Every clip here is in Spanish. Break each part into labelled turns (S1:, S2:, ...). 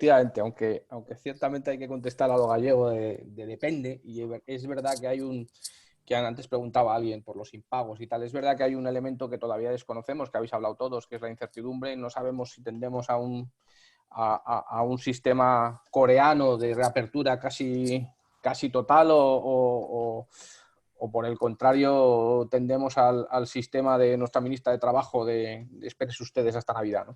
S1: efectivamente, aunque ciertamente hay que contestar a lo gallego de depende, y es verdad que hay que antes preguntaba a alguien por los impagos y tal, es verdad que hay un elemento que todavía desconocemos, que habéis hablado todos, que es la incertidumbre. No sabemos si tendemos a un sistema coreano de reapertura casi total o por el contrario tendemos al sistema de nuestra ministra de Trabajo de espérense ustedes hasta Navidad, ¿no?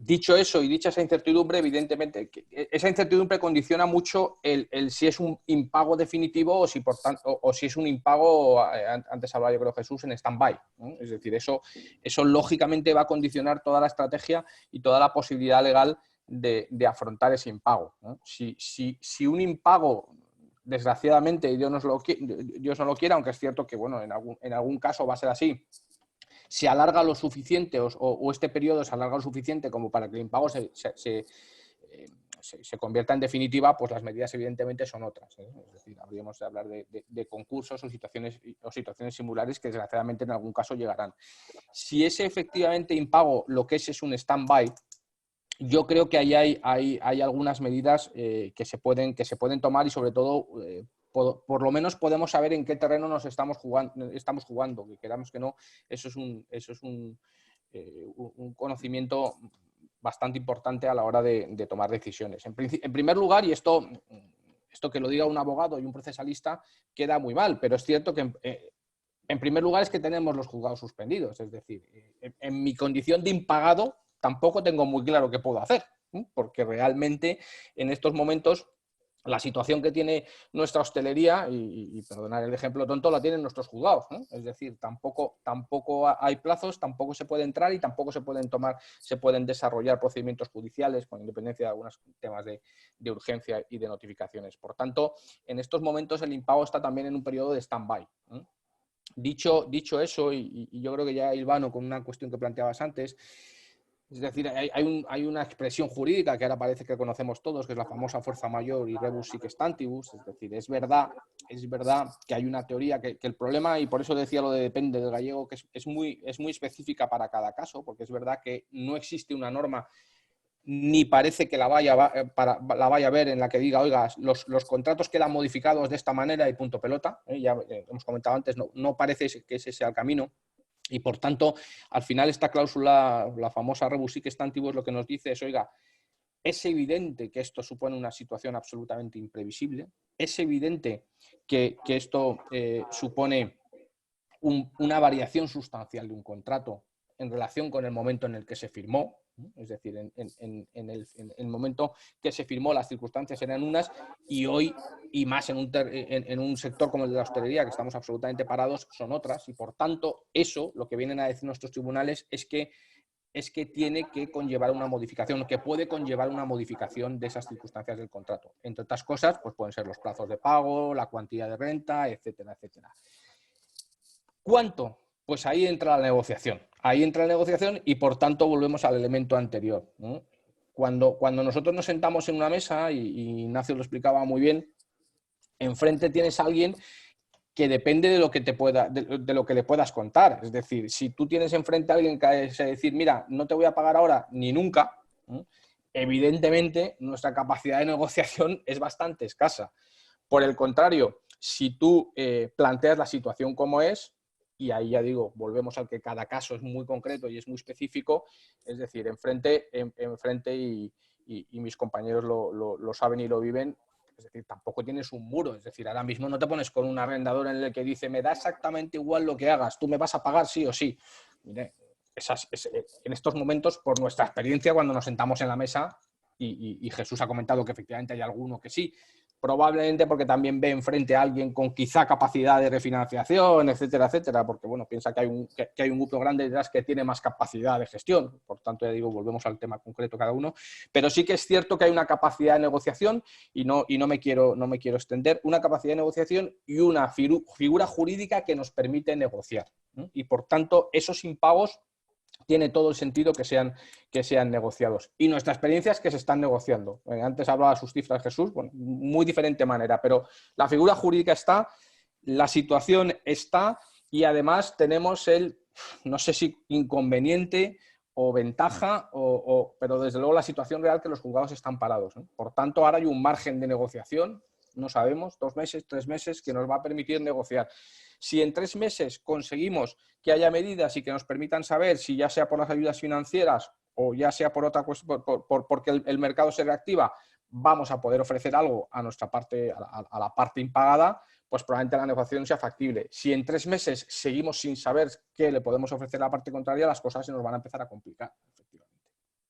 S1: Dicho eso y dicha esa incertidumbre, evidentemente, esa incertidumbre condiciona mucho el si es un impago definitivo o si, por tanto, o si es un impago, antes hablaba yo creo Jesús, en stand-by, ¿no? Es decir, eso lógicamente va a condicionar toda la estrategia y toda la posibilidad legal de afrontar ese impago, ¿no? Si un impago, desgraciadamente, Dios no lo quiera, aunque es cierto que bueno, en algún caso va a ser así, se alarga lo suficiente o este periodo se alarga lo suficiente como para que el impago se convierta en definitiva, pues las medidas evidentemente son otras, ¿eh? Es decir, habríamos de hablar de concursos o situaciones similares que desgraciadamente en algún caso llegarán. Si ese efectivamente impago lo que es un stand-by, yo creo que ahí hay algunas medidas que se pueden tomar y sobre todo por lo menos podemos saber en qué terreno nos estamos jugando, que queramos que no, eso es un conocimiento bastante importante a la hora de tomar decisiones. En primer lugar, y esto que lo diga un abogado y un procesalista queda muy mal, pero es cierto que en primer lugar es que tenemos los juzgados suspendidos, es decir, en mi condición de impagado tampoco tengo muy claro qué puedo hacer, ¿eh? Porque realmente en estos momentos la situación que tiene nuestra hostelería, y perdonar el ejemplo tonto, la tienen nuestros juzgados, ¿no? Es decir, tampoco hay plazos, tampoco se puede entrar y tampoco se pueden desarrollar procedimientos judiciales con independencia de algunos temas de urgencia y de notificaciones. Por tanto, en estos momentos el impago está también en un periodo de stand-by, ¿eh? Dicho eso, y yo creo que ya hilvano con una cuestión que planteabas antes, es decir, hay una expresión jurídica que ahora parece que conocemos todos, que es la famosa fuerza mayor y rebus sic stantibus. Es decir, es verdad que hay una teoría que el problema, y por eso decía lo de depende del gallego, que es muy específica para cada caso, porque es verdad que no existe una norma ni parece que la vaya a ver en la que diga, oiga, los contratos quedan modificados de esta manera y punto pelota. Ya hemos comentado antes, no parece que ese sea el camino. Y por tanto, al final esta cláusula, la famosa rebus sic stantibus, lo que nos dice es, oiga, es evidente que esto supone una situación absolutamente imprevisible, es evidente que esto supone una variación sustancial de un contrato en relación con el momento en el que se firmó. Es decir, en el momento que se firmó las circunstancias eran unas y hoy, y más en un sector como el de la hostelería, que estamos absolutamente parados, son otras. Y por tanto, eso, lo que vienen a decir nuestros tribunales es que tiene que conllevar una modificación, que puede conllevar una modificación de esas circunstancias del contrato. Entre otras cosas, pues pueden ser los plazos de pago, la cuantía de renta, etcétera, etcétera. ¿Cuánto? Pues ahí entra la negociación. Ahí entra la negociación y, por tanto, volvemos al elemento anterior, ¿no? Cuando nosotros nos sentamos en una mesa, y Ignacio lo explicaba muy bien, enfrente tienes a alguien que depende de lo que de lo que le puedas contar. Es decir, si tú tienes enfrente a alguien que es decir, mira, no te voy a pagar ahora ni nunca, ¿no? Evidentemente nuestra capacidad de negociación es bastante escasa. Por el contrario, si tú planteas la situación como es, y ahí ya digo, volvemos al que cada caso es muy concreto y es muy específico, es decir, enfrente y mis compañeros lo saben y lo viven, es decir, tampoco tienes un muro, es decir, ahora mismo no te pones con un arrendador en el que dice, me da exactamente igual lo que hagas, tú me vas a pagar sí o sí. Mire, en estos momentos, por nuestra experiencia, cuando nos sentamos en la mesa, y Jesús ha comentado que efectivamente hay alguno que sí, probablemente porque también ve enfrente a alguien con quizá capacidad de refinanciación, etcétera, etcétera, porque bueno, piensa que hay un grupo grande detrás que tiene más capacidad de gestión, por tanto, ya digo, volvemos al tema concreto cada uno, pero sí que es cierto que hay una capacidad de negociación, y no me quiero extender, una capacidad de negociación y una figura jurídica que nos permite negociar, ¿no? Y por tanto, esos impagos tiene todo el sentido que sean negociados. Y nuestra experiencia es que se están negociando. Antes hablaba de sus cifras Jesús, bueno, muy diferente manera, pero la figura jurídica está, la situación está, y además tenemos el, no sé si inconveniente o ventaja, pero desde luego la situación real que los juzgados están parados, ¿no? Por tanto, ahora hay un margen de negociación, no sabemos, 2 meses, 3 meses, que nos va a permitir negociar. Si en 3 meses conseguimos que haya medidas y que nos permitan saber si ya sea por las ayudas financieras o ya sea por otra cuestión, porque el mercado se reactiva, vamos a poder ofrecer algo a nuestra parte, a la parte impagada, pues probablemente la negociación sea factible. Si en 3 meses seguimos sin saber qué le podemos ofrecer a la parte contraria, las cosas se nos van a empezar a complicar.